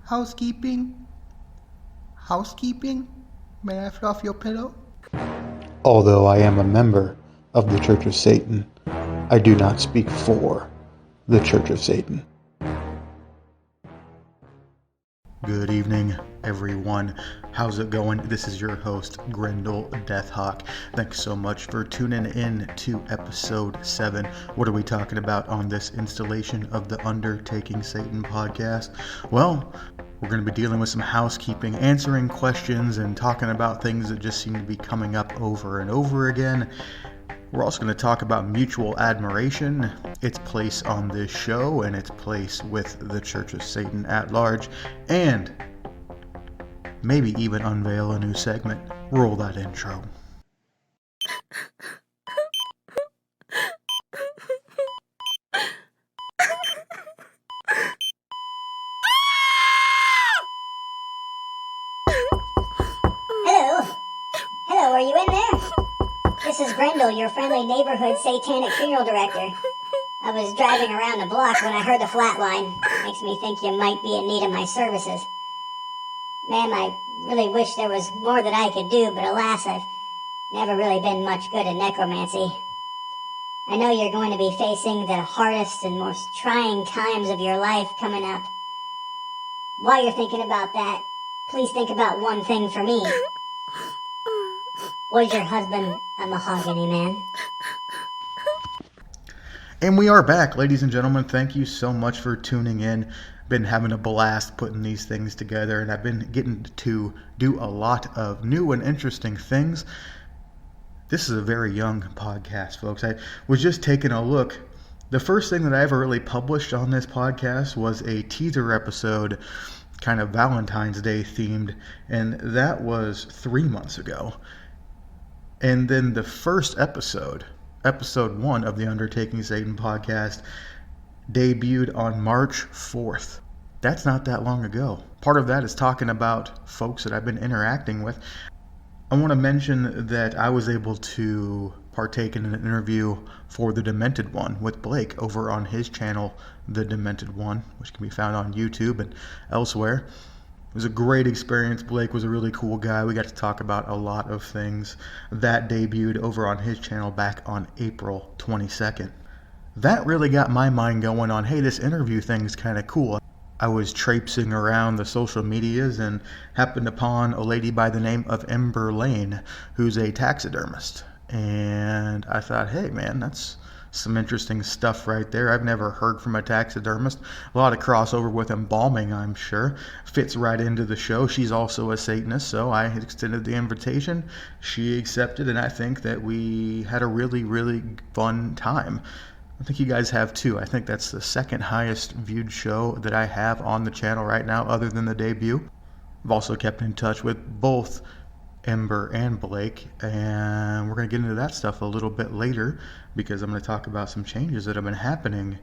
Housekeeping? Housekeeping? May I fluff your pillow? Although I am a member of the Church of Satan, I do not speak for the Church of Satan. Good evening, everyone. How's it going? This is your host, Grendal Deathhawk. Thanks so much for tuning in to episode 7. What are we talking about on this installation of the Undertaking Satan podcast? Well, we're going to be dealing with some housekeeping, answering questions, and talking about things that just seem to be coming up over and over again. We're also going to talk about mutual admiration, its place on this show, and its place with the Church of Satan at large, and maybe even unveil a new segment. Roll that intro. Hello, are you in there? This is Grendal, your friendly neighborhood satanic funeral director. I was driving around the block when I heard the flatline. Makes me think you might be in need of my services. Ma'am, I really wish there was more that I could do, but alas, I've never really been much good at necromancy. I know you're going to be facing the hardest and most trying times of your life coming up. While you're thinking about that, please think about one thing for me. Was your husband a mahogany man? And we are back, ladies and gentlemen. Thank you so much for tuning in. Been having a blast putting these things together, and I've been getting to do a lot of new and interesting things. This is a very young podcast, folks. I was just taking a look. The first thing that I ever really published on this podcast was a teaser episode, kind of Valentine's Day themed, and that was 3 months ago. And then the first episode 1 of the Undertaking Satan podcast, debuted on March 4th. That's not that long ago. Part of that is talking about folks that I've been interacting with. I want to mention that I was able to partake in an interview for The Demented One with Blake over on his channel, The Demented One, which can be found on YouTube and elsewhere. It was a great experience. Blake was a really cool guy. We got to talk about a lot of things. That debuted over on his channel back on April 22nd. That really got my mind going on, hey, this interview thing's kind of cool. I was traipsing around the social medias and happened upon a lady by the name of Ember Lane, who's a taxidermist. And I thought, hey, man, that's some interesting stuff right there. I've never heard from a taxidermist. A lot of crossover with embalming, I'm sure. Fits right into the show. She's also a Satanist, so I extended the invitation. She accepted, and I think that we had a really, really fun time. I think you guys have too. I think that's the second highest viewed show that I have on the channel right now, other than the debut. I've also kept in touch with both Ember and Blake, and we're going to get into that stuff a little bit later because I'm going to talk about some changes that have been happening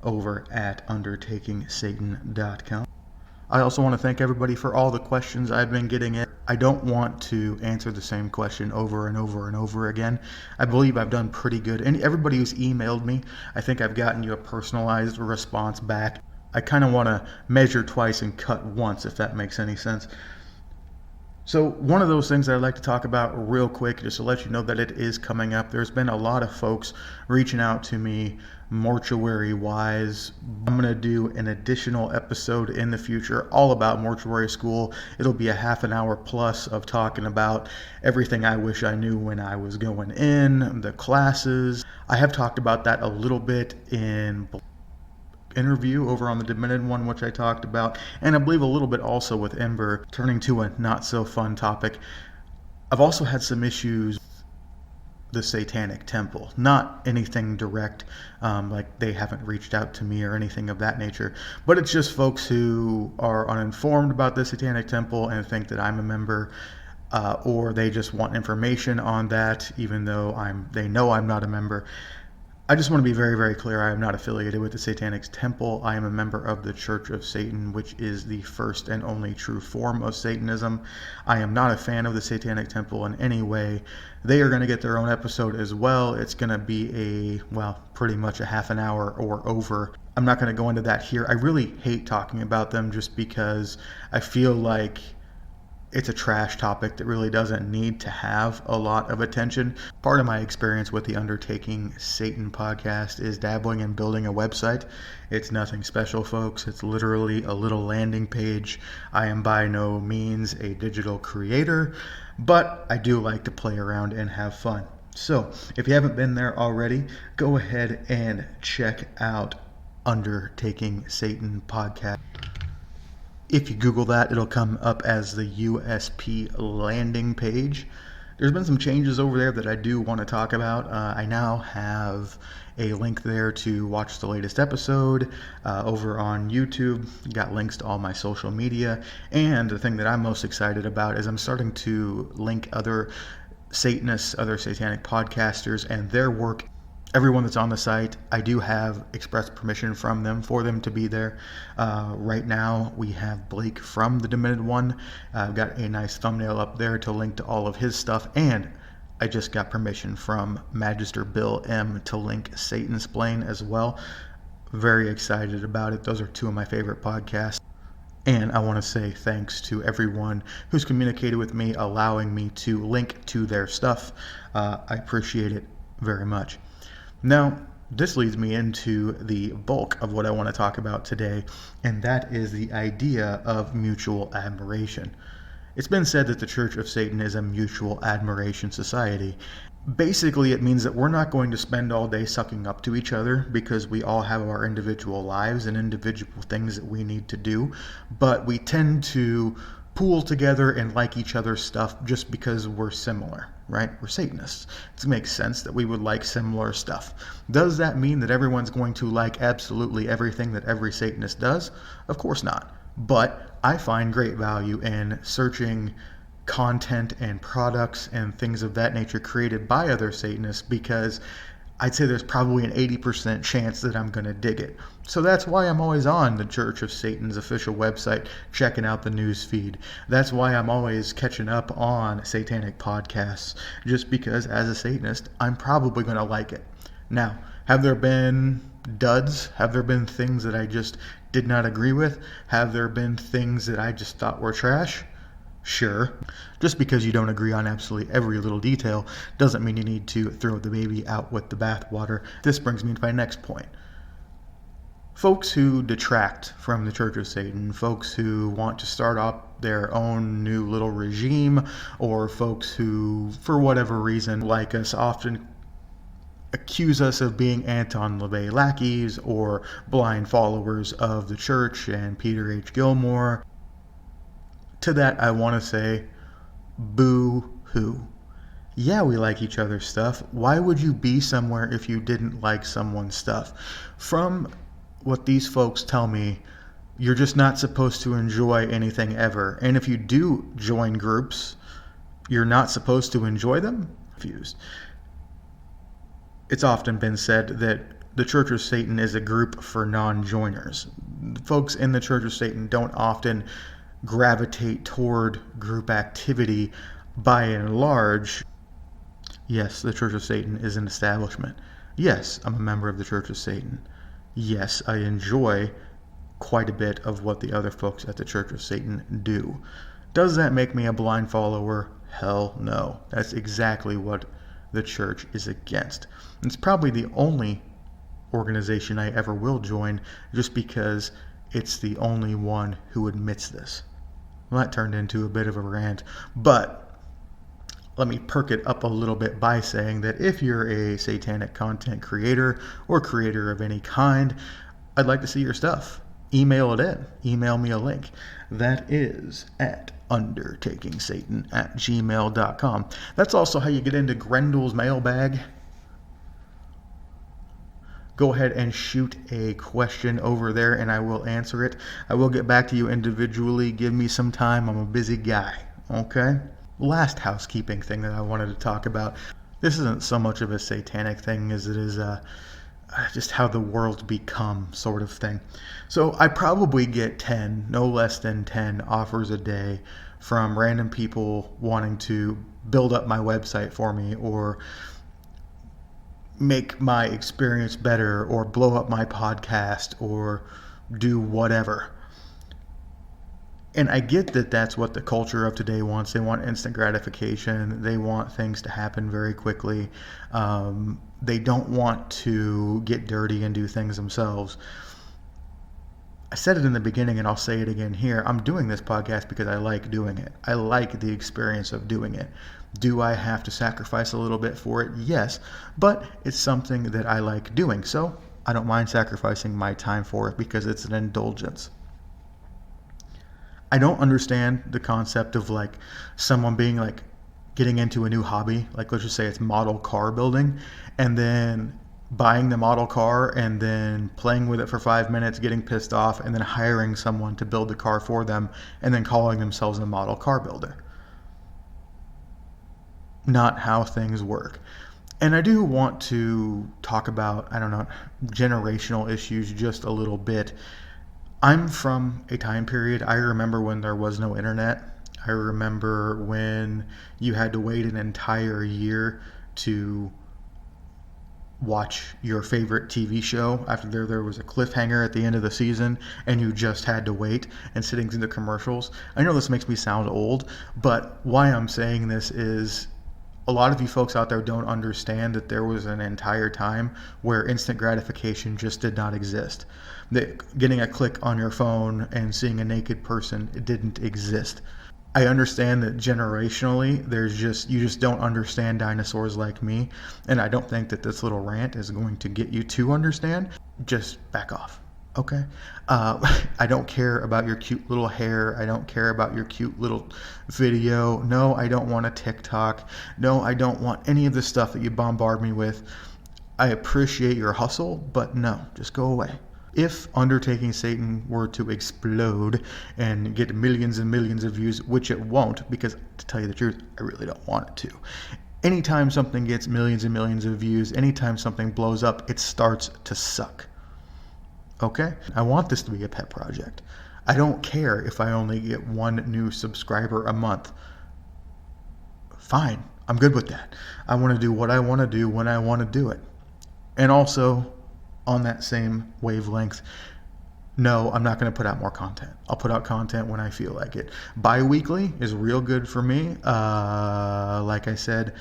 over at undertakingsatan.com. I also want to thank everybody for all the questions I've been getting in. I don't want to answer the same question over and over and over again. I believe I've done pretty good. And everybody who's emailed me, I think I've gotten you a personalized response back. I kind of want to measure twice and cut once, if that makes any sense. So one of those things that I'd like to talk about real quick, just to let you know that it is coming up. There's been a lot of folks reaching out to me mortuary-wise. I'm going to do an additional episode in the future all about mortuary school. It'll be a half an hour plus of talking about everything I wish I knew when I was going in, the classes. I have talked about that a little bit in interview over on the Demented One, which I talked about, and I believe a little bit also with Ember, turning to a not so fun topic. I've also had some issues with the Satanic Temple. Not anything direct, like they haven't reached out to me or anything of that nature, but it's just folks who are uninformed about the Satanic Temple and think that I'm a member, or they just want information on that, even though they know I'm not a member. I just want to be very, very clear. I am not affiliated with the Satanic Temple. I am a member of the Church of Satan, which is the first and only true form of Satanism. I am not a fan of the Satanic Temple in any way. They are going to get their own episode as well. It's going to be pretty much a half an hour or over. I'm not going to go into that here. I really hate talking about them just because I feel like it's a trash topic that really doesn't need to have a lot of attention. Part of my experience with the Undertaking Satan podcast is dabbling in building a website. It's nothing special, folks. It's literally a little landing page. I am by no means a digital creator, but I do like to play around and have fun. So if you haven't been there already, go ahead and check out Undertaking Satan podcast. If you Google that, it'll come up as the USP landing page. There's been some changes over there that I do want to talk about. I now have a link there to watch the latest episode over on YouTube. Got links to all my social media. And the thing that I'm most excited about is I'm starting to link other Satanists, other satanic podcasters, and their work. Everyone that's on the site, I do have express permission from them for them to be there. Right now, we have Blake from The Demented One. I've got a nice thumbnail up there to link to all of his stuff, and I just got permission from Magister Bill M to link Satansplain as well. Very excited about it. Those are two of my favorite podcasts. And I want to say thanks to everyone who's communicated with me, allowing me to link to their stuff. I appreciate it very much. Now, this leads me into the bulk of what I want to talk about today, and that is the idea of mutual admiration. It's been said that the Church of Satan is a mutual admiration society. Basically, it means that we're not going to spend all day sucking up to each other because we all have our individual lives and individual things that we need to do, but we tend to pool together and like each other's stuff just because we're similar, right? We're Satanists. It makes sense that we would like similar stuff. Does that mean that everyone's going to like absolutely everything that every Satanist does? Of course not. But I find great value in searching content and products and things of that nature created by other Satanists because I'd say there's probably an 80% chance that I'm going to dig it. So that's why I'm always on the Church of Satan's official website, checking out the news feed. That's why I'm always catching up on satanic podcasts, just because as a Satanist, I'm probably going to like it. Now, have there been duds? Have there been things that I just did not agree with? Have there been things that I just thought were trash? Sure. Just because you don't agree on absolutely every little detail doesn't mean you need to throw the baby out with the bathwater. This brings me to my next point. Folks who detract from the Church of Satan, folks who want to start up their own new little regime, or folks who, for whatever reason, like us, often accuse us of being Anton LaVey lackeys or blind followers of the church and Peter H. Gilmore. To that, I want to say, boo-hoo. Yeah, we like each other's stuff. Why would you be somewhere if you didn't like someone's stuff? From what these folks tell me, you're just not supposed to enjoy anything ever. And if you do join groups, you're not supposed to enjoy them? Confused. It's often been said that the Church of Satan is a group for non-joiners. Folks in the Church of Satan don't often gravitate toward group activity by and large. Yes, the Church of Satan is an establishment. Yes, I'm a member of the Church of Satan. Yes, I enjoy quite a bit of what the other folks at the Church of Satan do. Does that make me a blind follower? Hell no. That's exactly what the church is against. It's probably the only organization I ever will join just because it's the only one who admits this. Well, that turned into a bit of a rant, but let me perk it up a little bit by saying that if you're a satanic content creator or creator of any kind, I'd like to see your stuff. Email it in. Email me a link. That is at undertakingsatan@gmail.com. That's also how you get into Grendal's mailbag. Go ahead and shoot a question over there and I will answer it. I will get back to you individually. Give me some time. I'm a busy guy. Okay? Last housekeeping thing that I wanted to talk about. This isn't so much of a satanic thing as it is just how the world's become sort of thing. So I probably get 10, no less than 10 offers a day from random people wanting to build up my website for me or make my experience better or blow up my podcast or do whatever. And I get that that's what the culture of today wants. They want instant gratification. They want things to happen very quickly. They don't want to get dirty and do things themselves. I said it in the beginning and I'll say it again here. I'm doing this podcast because I like doing it. I like the experience of doing it. Do I have to sacrifice a little bit for it? Yes, but it's something that I like doing. So I don't mind sacrificing my time for it because it's an indulgence. I don't understand the concept of like someone being like getting into a new hobby. Like let's just say it's model car building and then buying the model car and then playing with it for 5 minutes, getting pissed off, and then hiring someone to build the car for them and then calling themselves a model car builder. Not how things work. And I do want to talk about, generational issues just a little bit. I'm from a time period, I remember when there was no internet. I remember when you had to wait an entire year to watch your favorite TV show after there was a cliffhanger at the end of the season and you just had to wait and sitting through the commercials. I know this makes me sound old, but why I'm saying this is a lot of you folks out there don't understand that there was an entire time where instant gratification just did not exist. That getting a click on your phone and seeing a naked person, it didn't exist. I understand that generationally, you just don't understand dinosaurs like me, and I don't think that this little rant is going to get you to understand. Just back off, okay? I don't care about your cute little hair. I don't care about your cute little video. No, I don't want a TikTok. No, I don't want any of the stuff that you bombard me with. I appreciate your hustle, but no, just go away. If Undertaking Satan were to explode and get millions and millions of views, which it won't, because to tell you the truth, I really don't want it to. Anytime something gets millions and millions of views, anytime something blows up, it starts to suck. Okay? I want this to be a pet project. I don't care if I only get one new subscriber a month. Fine. I'm good with that. I want to do what I want to do when I want to do it. And also, on that same wavelength, no, I'm not going to put out more content. I'll put out content when I feel like it. Bi-weekly is real good for me. Like I said,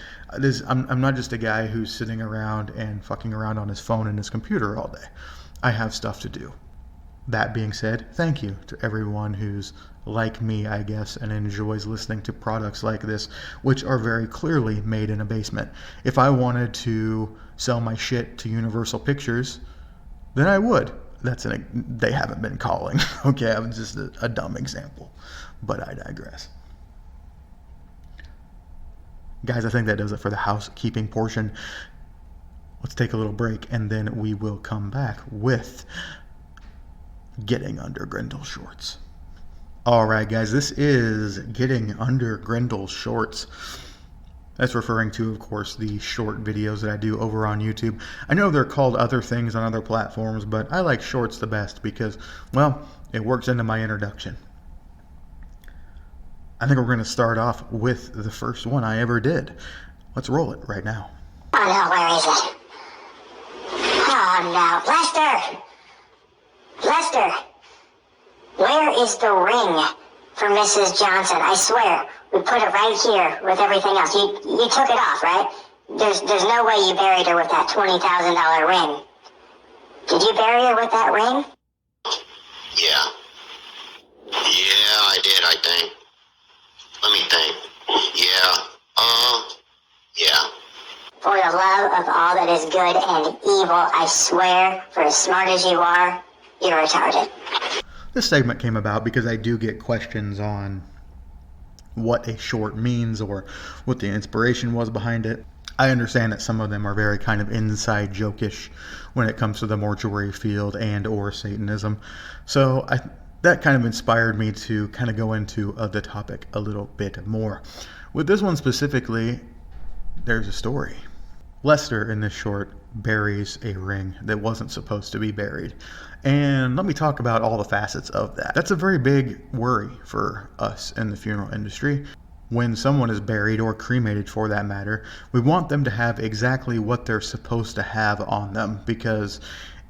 I'm not just a guy who's sitting around and fucking around on his phone and his computer all day. I have stuff to do. That being said, thank you to everyone who's like me, I guess, and enjoys listening to products like this, which are very clearly made in a basement. If I wanted to sell my shit to Universal Pictures, then I would. They haven't been calling. Okay, I'm just a dumb example, but I digress. Guys, I think that does it for the housekeeping portion. Let's take a little break, and then we will come back with getting under Grendal shorts. All right, guys, this is getting under Grendal shorts. That's referring to, of course, the short videos that I do over on YouTube. I know they're called other things on other platforms, but I like shorts the best because, well, it works into my introduction. I think we're going to start off with the first one I ever did. Let's roll it right now. Oh no, where is it? Oh no, Lester, where is the ring for Mrs. Johnson? I swear, we put it right here with everything else. You took it off, right? There's no way you buried her with that $20,000 ring. Did you bury her with that ring? Yeah, I did, I think. Let me think. Yeah. For the love of all that is good and evil, I swear, for as smart as you are, you're retarded. This segment came about because I do get questions on what a short means or what the inspiration was behind it. I understand that some of them are very kind of inside jokish when it comes to the mortuary field and or Satanism. So that kind of inspired me to kind of go into the topic a little bit more. With this one specifically, there's a story. Lester in this short buries a ring that wasn't supposed to be buried. And let me talk about all the facets of that. That's a very big worry for us in the funeral industry. when someone is buried or cremated for that matter, we want them to have exactly what they're supposed to have on them, because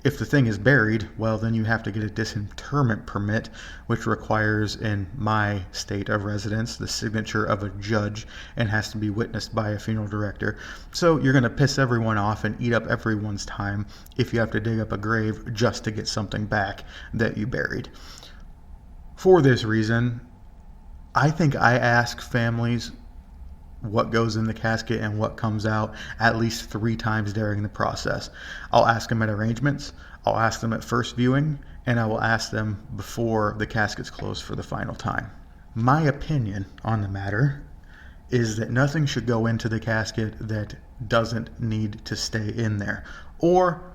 if the thing is buried, well, then you have to get a disinterment permit, which requires, in my state of residence, the signature of a judge and has to be witnessed by a funeral director. So you're going to piss everyone off and eat up everyone's time if you have to dig up a grave just to get something back that you buried. For this reason, I think I ask families what goes in the casket and what comes out at least 3 times during the process. I'll ask them at arrangements, I'll ask them at first viewing, and I will ask them before the casket's closed for the final time. My opinion on the matter is that nothing should go into the casket that doesn't need to stay in there, or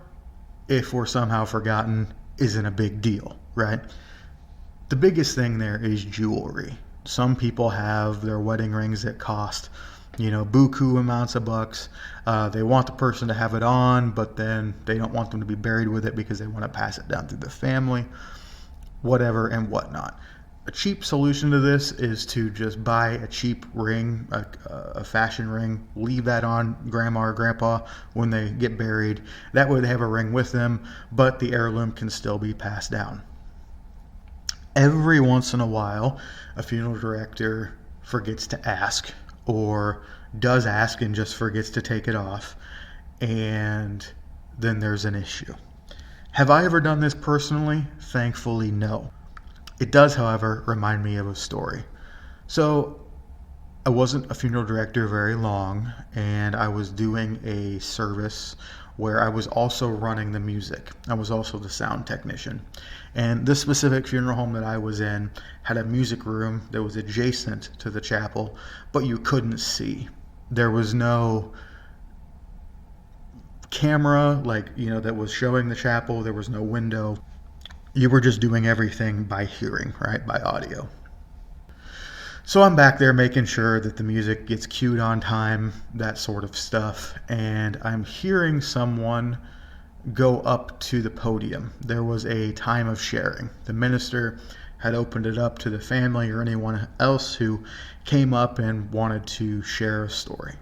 if we're somehow forgotten, isn't a big deal, right? The biggest thing there is jewelry. Some people have their wedding rings that cost, buku amounts of bucks. They want the person to have it on, but then they don't want them to be buried with it because they want to pass it down through the family, whatever and whatnot. A cheap solution to this is to just buy a cheap ring, a fashion ring, leave that on grandma or grandpa when they get buried. That way they have a ring with them, but the heirloom can still be passed down. Every once in a while, a funeral director forgets to ask, or does ask and just forgets to take it off, and then there's an issue. Have I ever done this personally? Thankfully, no. It does, however, remind me of a story. So, I wasn't a funeral director very long, and I was doing a service where I was also running the music. I was also the sound technician. And this specific funeral home that I was in had a music room that was adjacent to the chapel, but you couldn't see. There was no camera that was showing the chapel. There was no window. You were just doing everything by hearing, right? By audio. So I'm back there making sure that the music gets cued on time, that sort of stuff, and I'm hearing someone go up to the podium. There was a time of sharing. The minister had opened it up to the family or anyone else who came up and wanted to share a story.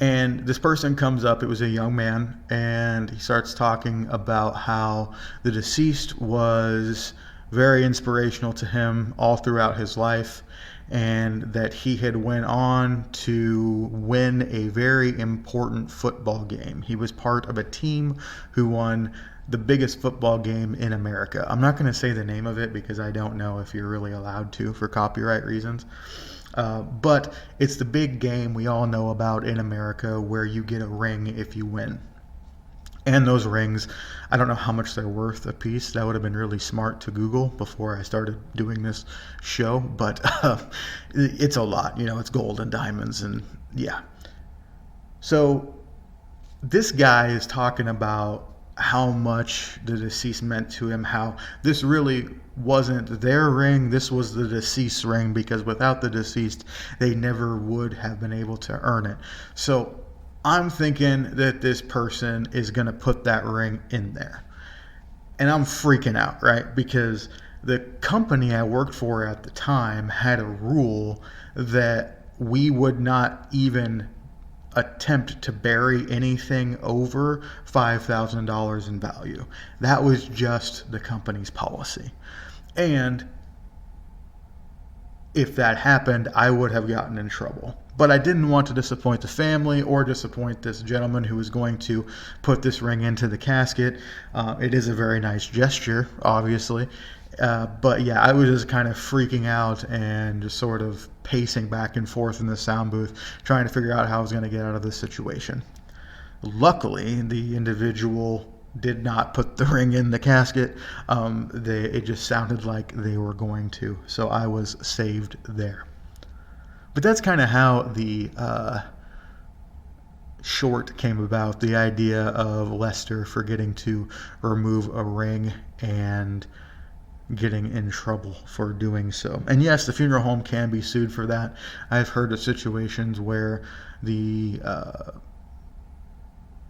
And this person comes up, it was a young man, and he starts talking about how the deceased was very inspirational to him all throughout his life, and that he had went on to win a very important football game. He was part of a team who won the biggest football game in America. I'm not going to say the name of it because I don't know if you're really allowed to for copyright reasons. But it's the big game we all know about in America where you get a ring if you win. And those rings, I don't know how much they're worth a piece. That would have been really smart to Google before I started doing this show. But it's a lot. It's gold and diamonds and yeah. So this guy is talking about how much the deceased meant to him, how this really wasn't their ring, this was the deceased's ring, because without the deceased, they never would have been able to earn it. So I'm thinking that this person is going to put that ring in there. And I'm freaking out, right? Because the company I worked for at the time had a rule that we would not even attempt to bury anything over $5,000 in value. That was just the company's policy. And if that happened, I would have gotten in trouble. But I didn't want to disappoint the family or disappoint this gentleman who was going to put this ring into the casket. It is a very nice gesture, obviously. But yeah, I was just kind of freaking out and just sort of pacing back and forth in the sound booth, trying to figure out how I was going to get out of this situation. Luckily, the individual did not put the ring in the casket. It just sounded like they were going to, so I was saved there. But that's kind of how the short came about, the idea of Lester forgetting to remove a ring and getting in trouble for doing so. And yes, the funeral home can be sued for that. I've heard of situations where the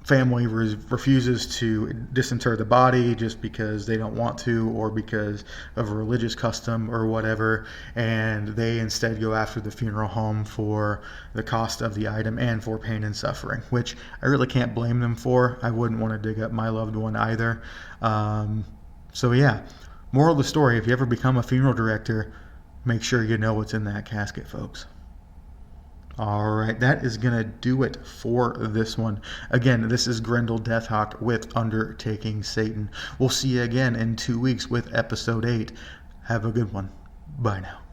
family refuses to disinter the body just because they don't want to or because of a religious custom or whatever, and they instead go after the funeral home for the cost of the item and for pain and suffering, which I really can't blame them for. I wouldn't want to dig up my loved one either. So yeah, moral of the story, if you ever become a funeral director, make sure you know what's in that casket, folks. All right, that is going to do it for this one. Again, this is Grendal Deathhawk with Undertaking Satan. We'll see you again in 2 weeks with episode 8. Have a good one. Bye now.